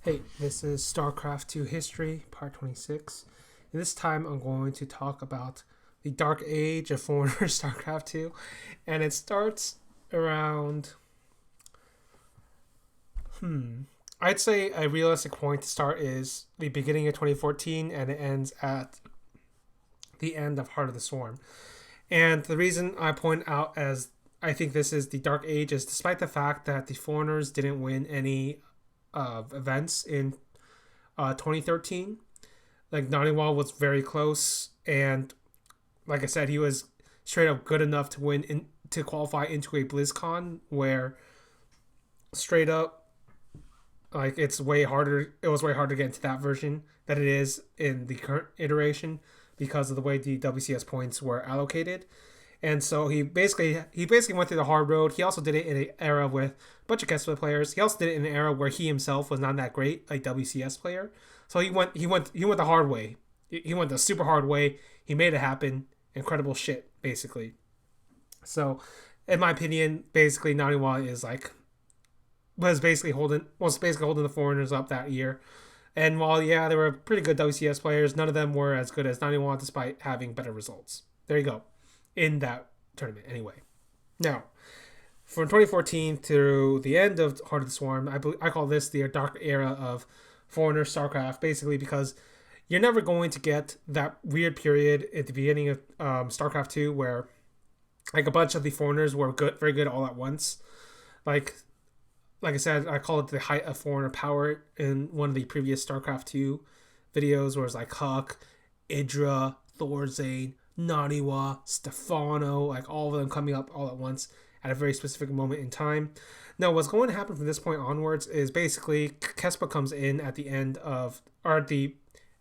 Hey, this is StarCraft 2 History, Part 26. And this time I'm going to talk about the dark age of Foreigner StarCraft 2. And it starts around, I'd say a realistic point to start is the beginning of 2014 and it ends at the end of Heart of the Swarm. And the reason I point out as I think this is the dark age is despite the fact that the Foreigners didn't win any events in 2013. Like Naniwal was very close, and like I said, he was straight up good enough to to qualify into a BlizzCon where straight up like it's way harder. It was way harder to get into that version than it is in the current iteration because of the way the WCS points were allocated. And so he basically went through the hard road. He also did it in an era with a bunch of Kessler players. He also did it in an era where he himself was not that great, like WCS player. So he went the hard way. He went the super hard way. He made it happen. Incredible shit, basically. So, in my opinion, basically Naniwa is like was basically holding the foreigners up that year. And while yeah, there were pretty good WCS players, none of them were as good as Naniwa despite having better results. There you go. In that tournament anyway. Now, from 2014 through the end of Heart of the Swarm, I call this the dark era of Foreigner StarCraft, basically because you're never going to get that weird period at the beginning of StarCraft 2 where like a bunch of the foreigners were good, very good all at once. Like like I said, I call it the height of foreigner power in one of the previous StarCraft 2 videos where it's like Huck, Idra, Thorzane, Naniwa, Stefano, like all of them coming up all at once at a very specific moment in time. Now, what's going to happen from this point onwards is basically Kespa comes in at the end of, or at the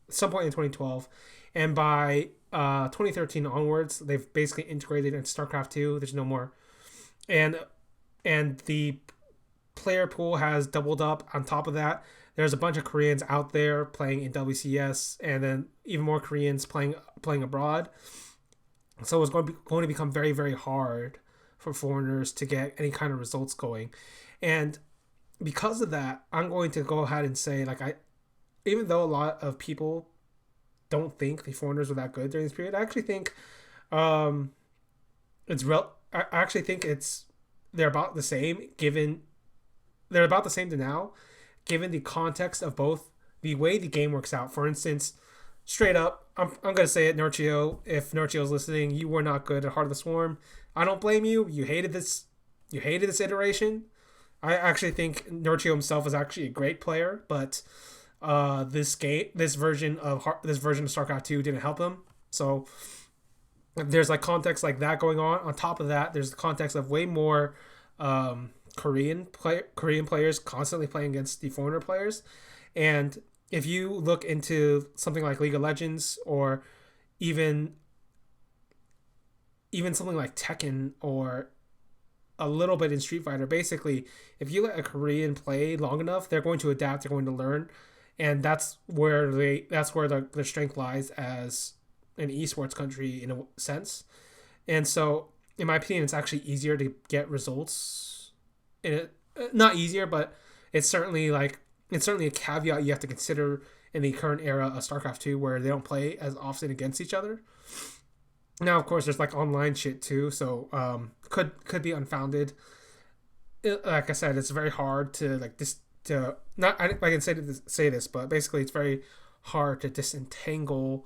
some point in 2012, and by 2013 onwards, they've basically integrated into StarCraft 2. There's no more, and the player pool has doubled up. On top of that, there's a bunch of Koreans out there playing in WCS, and then even more Koreans playing abroad. So it's going to become very, very hard for foreigners to get any kind of results going. And because of that, I'm going to go ahead and say, even though a lot of people don't think the foreigners were that good during this period, I actually think it's real. I actually think they're about the same. They're about the same to now, given the context of both the way the game works out. For instance, straight up, I'm gonna say it, Norchio. If Norchio's listening, you were not good at Heart of the Swarm. I don't blame you. You hated this. You hated this iteration. I actually think Norchio himself is actually a great player, but this version of StarCraft 2 didn't help him. So there's like context like that going on. On top of that, there's the context of way more Korean players constantly playing against the foreigner players, and if you look into something like League of Legends or even something like Tekken or a little bit in Street Fighter, basically, if you let a Korean play long enough, they're going to adapt, they're going to learn, and that's where their strength lies as an esports country in a sense. And so, in my opinion, it's actually easier to get results. In it, not easier, but it's certainly a caveat you have to consider in the current era of StarCraft 2 where they don't play as often against each other. Now, of course, there's like online shit too, so could be unfounded. Like I said, it's very hard to like this to not. I can say this, but basically, it's very hard to disentangle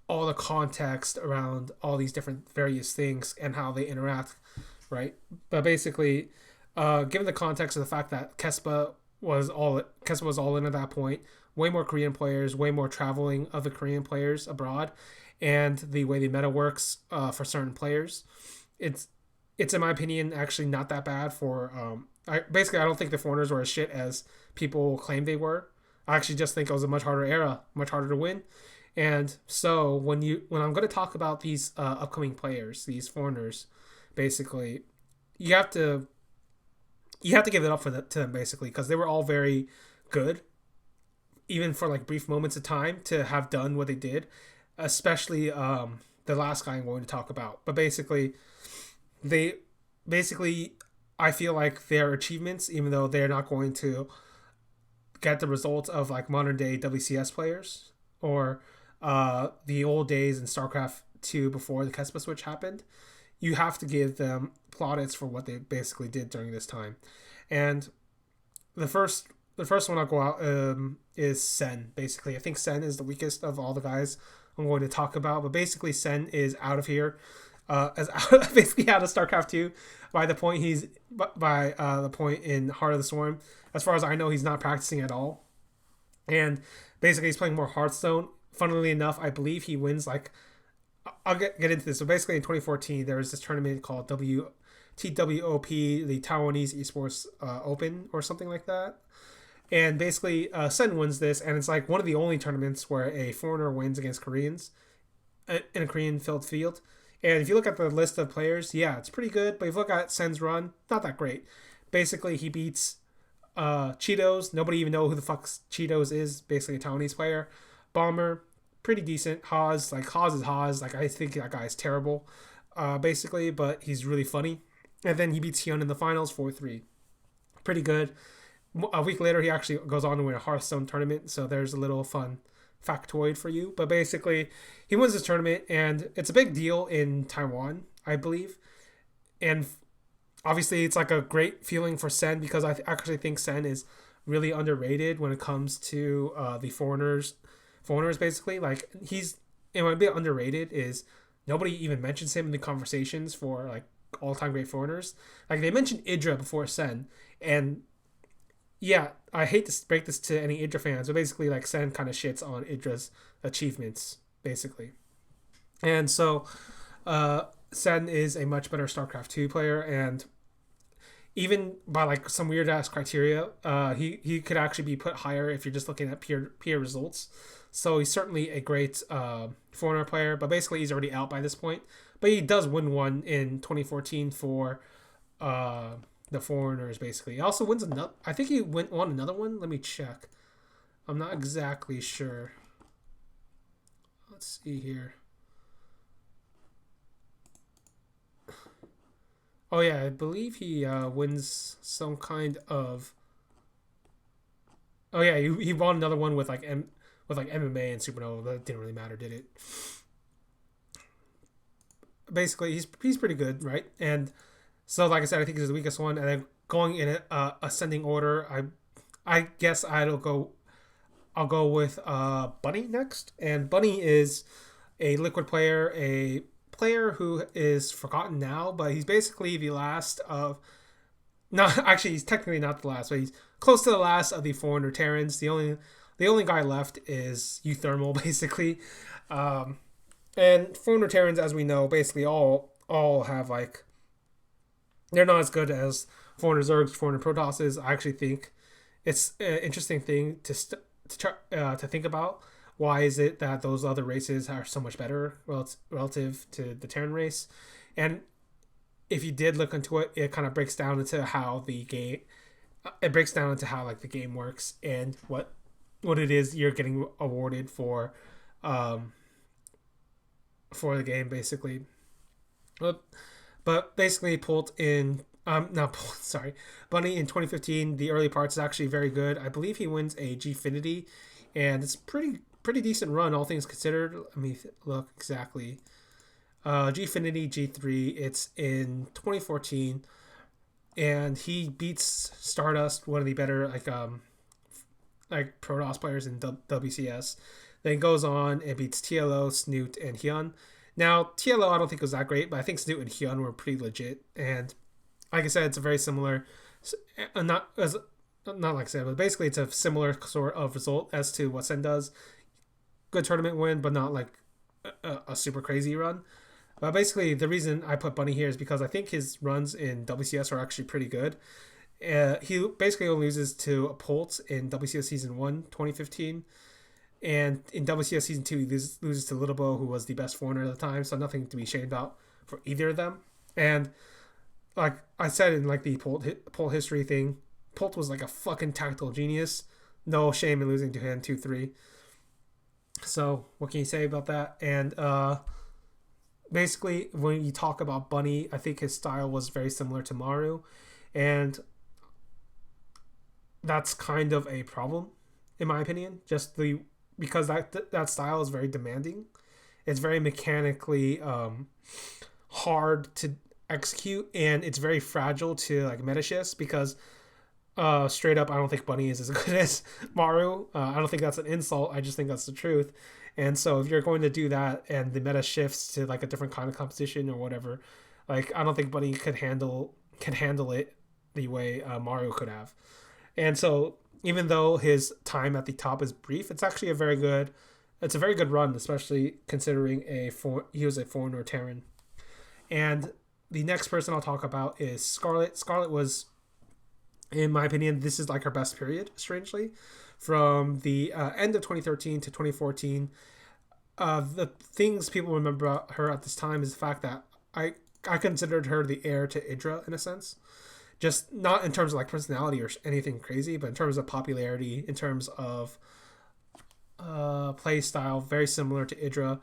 all the context around all these different various things and how they interact, right? But basically, given the context of the fact that Kespa was all in at that point, way more Korean players, way more traveling of the Korean players abroad, and the way the meta works for certain players, it's in my opinion actually not that bad for. I don't think the foreigners were as shit as people claim they were. I actually just think it was a much harder era, much harder to win. And so when I'm going to talk about these upcoming players, these foreigners, basically, you have to give it up to them basically because they were all very good, even for like brief moments of time to have done what they did, especially the last guy I'm going to talk about. But they basically I feel like their achievements, even though they're not going to get the results of like modern day WCS players or the old days in StarCraft 2 before the Kespa switch happened, you have to give them plaudits for what they basically did during this time. And the first one I'll go out is Sen. Basically, I think Sen is the weakest of all the guys I'm going to talk about. But basically, Sen is out of here, basically out of StarCraft 2 by the point the point in Heart of the Swarm. As far as I know, he's not practicing at all, and basically he's playing more Hearthstone. Funnily enough, I believe he wins like I'll get into this. So basically, in 2014, there was this tournament called TWOP, the Taiwanese Esports Open or something like that. And basically, Sen wins this, and it's like one of the only tournaments where a foreigner wins against Koreans in a Korean-filled field. And if you look at the list of players, yeah, it's pretty good. But if you look at Sen's run, not that great. Basically, he beats Cheetos. Nobody even know who the fuck Cheetos is. Basically, a Taiwanese player. Bomber, pretty decent. Haas is Haas. Like, I think that guy is terrible, basically, but he's really funny. And then he beats Hyun in the finals 4-3. Pretty good. A week later, he actually goes on to win a Hearthstone tournament. So there's a little fun factoid for you. But basically, he wins this tournament, and it's a big deal in Taiwan, I believe. And obviously, it's like a great feeling for Sen because I actually think Sen is really underrated when it comes to the foreigners. Foreigners, basically, like and what a bit underrated is nobody even mentions him in the conversations for like all-time great foreigners. Like they mentioned Idra before Sen, and yeah, I hate to break this to any Idra fans, but basically, like, Sen kind of shits on Idra's achievements, basically. And so, Sen is a much better StarCraft 2 player, and even by, like, some weird-ass criteria, he could actually be put higher if you're just looking at peer results. So he's certainly a great foreigner player, but basically he's already out by this point. But he does win one in 2014 for the foreigners, basically. He also wins another. I think he won another one. Let me check. I'm not exactly sure. Let's see here. Oh yeah, I believe he wins some kind of. Oh yeah, he won another one with like MMA and Supernova. That didn't really matter, did it? Basically, he's pretty good, right? And so, like I said, I think he's the weakest one. And then going in ascending order, I guess I'll go with Bunny next. And Bunny is a Liquid player, a player who is forgotten now, but he's basically the last of. Not actually, he's technically not the last, but he's close to the last of the Foreigner Terrans. The only guy left is Euthermal, basically. And Foreigner Terrans, as we know, basically all have like. They're not as good as Foreigner Zergs, Foreigner Protosses. I actually think it's an interesting thing to think about. Why is it that those other races are so much better relative to the Terran race? And if you did look into it, it kind of breaks down into how the game. It breaks down into how like the game works and what it is you're getting awarded for the game, basically. But basically, Bunny in 2015, the early parts is actually very good. I believe he wins a Gfinity, and it's pretty decent run, all things considered. Let me look exactly. Gfinity G3, it's in 2014, and he beats Stardust, one of the better like Protoss players in WCS. Then goes on and beats TLO, Snoot, and Hyun. Now, TLO I don't think was that great, but I think Snoot and Hyun were pretty legit. And like I said, it's a very similar, not like I said, but basically it's a similar sort of result as to what Sen does. Good tournament win, but not like a super crazy run. But basically, the reason I put Bunny here is because I think his runs in WCS are actually pretty good. He basically only loses to a Polt in WCS Season 1, 2015. And in WCS Season 2, he loses to Little Bo, who was the best foreigner at the time, so nothing to be ashamed about for either of them. And like I said in like the Polt history thing, Polt was like a fucking tactical genius. No shame in losing to him 2-3. So what can you say about that? And basically, when you talk about Bunny, I think his style was very similar to Maru. And that's kind of a problem, in my opinion. Just the because that style is very demanding. It's very mechanically hard to execute, and it's very fragile to like meta shifts because straight up, I don't think Bunny is as good as Maru. I don't think that's an insult. I just think that's the truth. And so if you're going to do that and the meta shifts to like a different kind of composition or whatever, like I don't think Bunny can handle it the way Mario could have. And so even though his time at the top is brief, it's a very good run, especially considering he was a foreigner Terran. And the next person I'll talk about is Scarlet. Scarlet was, in my opinion, this is like her best period, strangely. From the end of 2013 to 2014, the things people remember about her at this time is the fact that I considered her the heir to Idra in a sense. Just not in terms of like personality or anything crazy, but in terms of popularity, in terms of play style, very similar to Idra.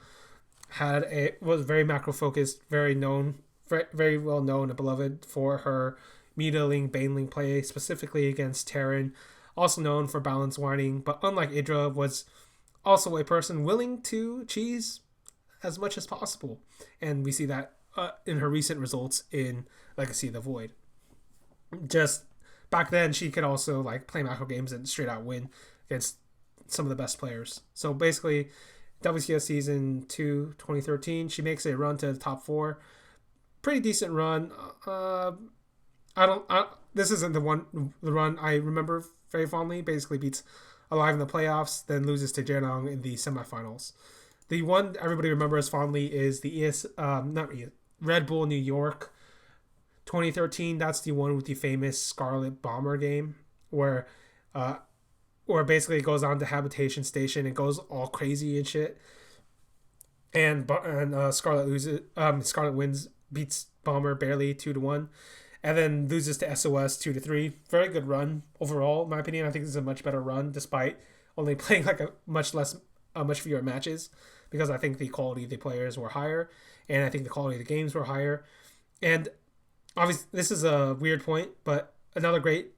Was very macro focused, very well known and beloved for her Mutaling Baneling play, specifically against Terran. Also known for balance winding, but unlike Idra, was also a person willing to cheese as much as possible. And we see that in her recent results in Legacy of the Void. Just back then, she could also like play macro games and straight out win against some of the best players. So basically, WCS Season 2, 2013, she makes a run to the top 4. Pretty decent run. This isn't the run I remember very fondly. Basically beats Alive in the playoffs, then loses to Jianong in the semifinals. The one everybody remembers fondly is the Red Bull New York 2013. That's the one with the famous Scarlet Bomber game where basically it goes on to Habitation Station and goes all crazy and shit. And Scarlet wins, beats Bomber barely 2-1. And then loses to SOS 2-3. Very good run overall, in my opinion. I think this is a much better run, despite only playing like a much fewer matches, because I think the quality of the players were higher, and I think the quality of the games were higher. And obviously, this is a weird point, but another great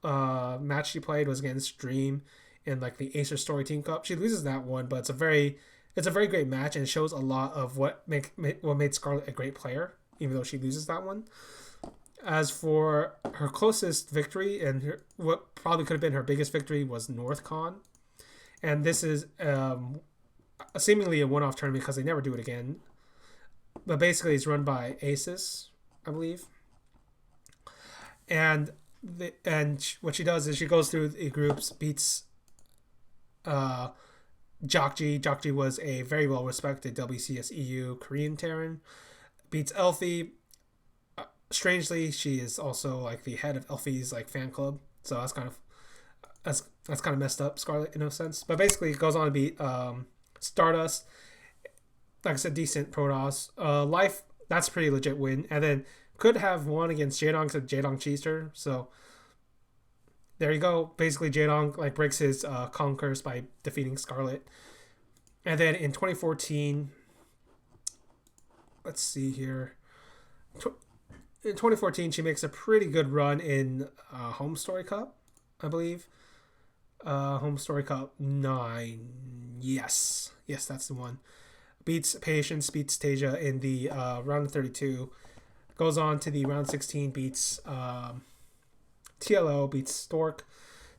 match she played was against Dream in like the Acer Story Team Cup. She loses that one, but it's a very great match, and it shows a lot of what made Scarlet a great player, even though she loses that one. As for her closest victory, and what probably could have been her biggest victory, was NorthCon. And this is seemingly a one-off tournament because they never do it again. But basically, it's run by Asus, I believe. And what she does is she goes through the groups, beats Jokji. Jokji was a very well-respected WCS EU Korean Terran. Beats Elfie. Strangely, she is also like the head of Elfie's like fan club, so that's kind of messed up, Scarlet, in a sense. But basically, it goes on to beat Stardust. Like I said, decent Protoss. Life, that's a pretty legit win, and then could have won against Jaedong, so Jaedong cheesed her. So there you go. Basically, Jaedong like breaks his Kong curse by defeating Scarlet. And then in 2014, let's see here. In 2014, she makes a pretty good run in Home Story Cup, I believe. Home Story Cup 9. Yes, that's the one. Beats Patience, beats Tasia in the round 32. Goes on to the round 16, beats TLO, beats Stork.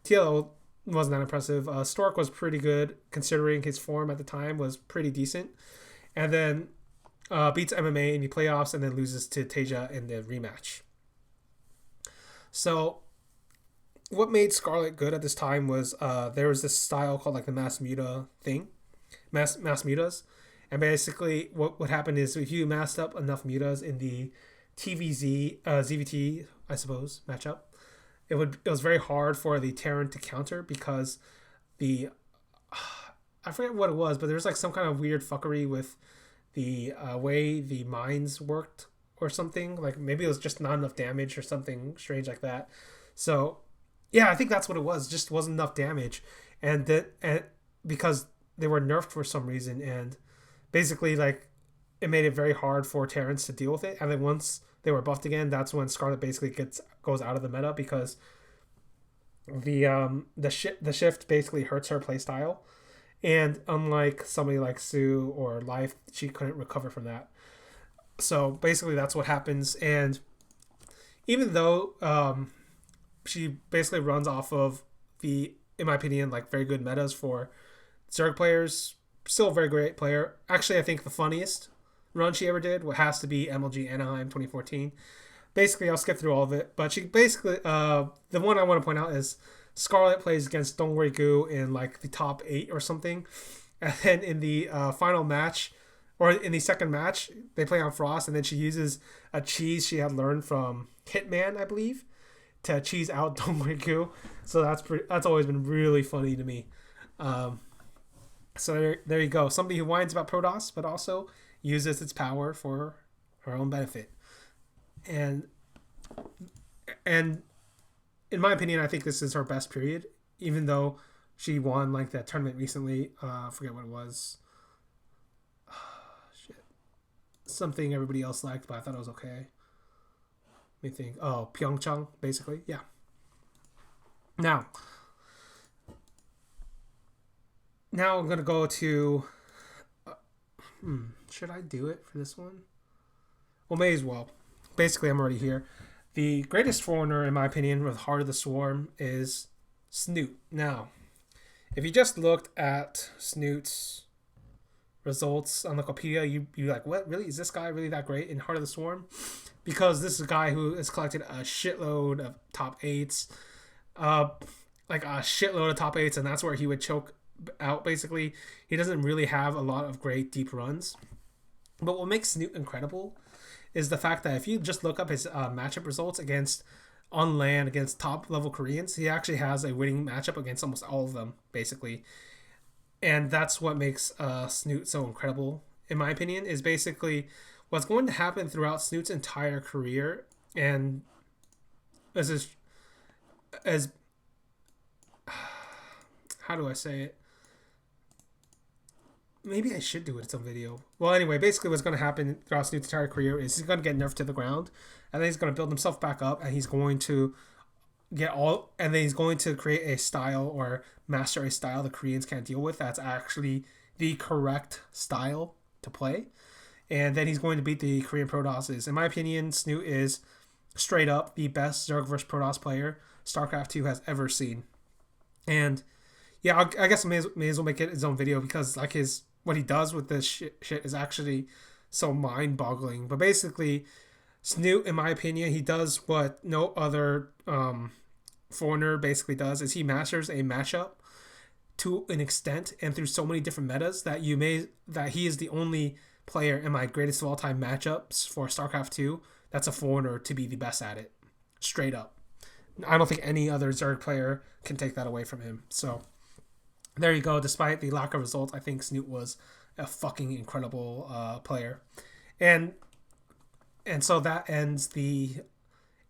TLO wasn't that impressive. Stork was pretty good, considering his form at the time was pretty decent. And then beats MMA in the playoffs and then loses to Tasia in the rematch. So what made Scarlet good at this time was there was this style called like the mass mutas. And basically what happened is if you massed up enough mutas in the ZVT, I suppose, matchup, it was very hard for the Terran to counter because I forget what it was, but there was like some kind of weird fuckery with the way the mines worked or something. Like maybe it was just not enough damage or something strange like that. So yeah, I think that's what it was. Just wasn't enough damage, and because they were nerfed for some reason, and basically like it made it very hard for Terrans to deal with it. And then once they were buffed again, that's when Scarlet basically goes out of the meta because The shift basically hurts her play style, and unlike somebody like Sue or Life, she couldn't recover from that. So basically, that's what happens. And even though she basically runs off of the, in my opinion, like very good metas for Zerg players, still a very great player. Actually, I think the funniest run she ever did has to be MLG Anaheim 2014. Basically, I'll skip through all of it, but she basically, the one I want to point out is Scarlet plays against Don't Worry Goo in like the top 8 or something. And then in the final match, or in the second match, they play on Frost, and then she uses a cheese she had learned from Hitman, I believe, to cheese out Don't Worry Goo. So that's always been really funny to me. Um, so there you go. Somebody who whines about Protoss, but also uses its power for her own benefit. And and in my opinion, I think this is her best period, even though she won like that tournament recently. I forget what it was. Shit. Something everybody else liked, but I thought it was okay. Let me think. Oh, Pyeongchang, basically. Yeah. Now, now I'm gonna go to. Should I do it for this one? Well, may as well. Basically, I'm already here. The greatest foreigner, in my opinion, with Heart of the Swarm is Snoot. Now, if you just looked at Snoot's results on Wikipedia, you're like, what? Really? Is this guy really that great in Heart of the Swarm? Because this is a guy who has collected a shitload of top 8s, like a shitload of top 8s, and that's where he would choke out, basically. He doesn't really have a lot of great deep runs. But what makes Snoot incredible is the fact that if you just look up his matchup results against on land against top level Koreans, he actually has a winning matchup against almost all of them, basically. And that's what makes Snoot so incredible, in my opinion, is basically what's going to happen throughout Snoot's entire career. And as how do I say it? Maybe I should do it in some video. Well, anyway, basically what's going to happen throughout Snoot's entire career is he's going to get nerfed to the ground, and then he's going to build himself back up, and he's going to and then he's going to create a style or master a style the Koreans can't deal with. That's actually the correct style to play, and then he's going to beat the Korean Protosses. In my opinion, Snoot is straight up the best Zerg vs Protoss player StarCraft 2 has ever seen, and yeah, I guess I may as well make it his own video because like what he does with this shit is actually so mind-boggling. But basically, Snoot, in my opinion, he does what no other foreigner basically does, is he masters a matchup to an extent and through so many different metas that he is the only player in my greatest of all time matchups for StarCraft 2 that's a foreigner to be the best at it. Straight up. I don't think any other Zerg player can take that away from him. So there you go. Despite the lack of results, I think Snoot was a fucking incredible player, and so that ends the.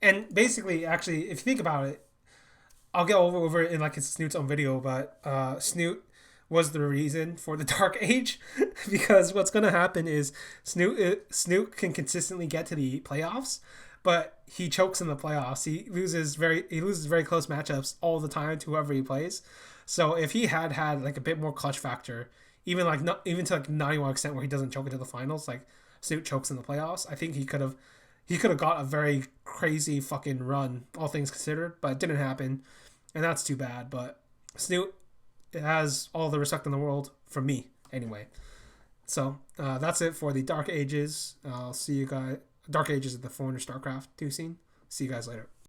And basically, actually, if you think about it, I'll get over it in like his Snoot's own video. But Snoot was the reason for the Dark Age, because what's gonna happen is Snoot can consistently get to the playoffs, but he chokes in the playoffs. He loses very close matchups all the time to whoever he plays. So if he had like a bit more clutch factor, even like not even to like 91% where he doesn't choke into the finals, like Snoot chokes in the playoffs, I think he could have got a very crazy fucking run, all things considered, but it didn't happen, and that's too bad. But Snoot has all the respect in the world from me, anyway. So that's it for the Dark Ages. I'll see you guys. Dark Ages of the Foreigner StarCraft 2 scene. See you guys later.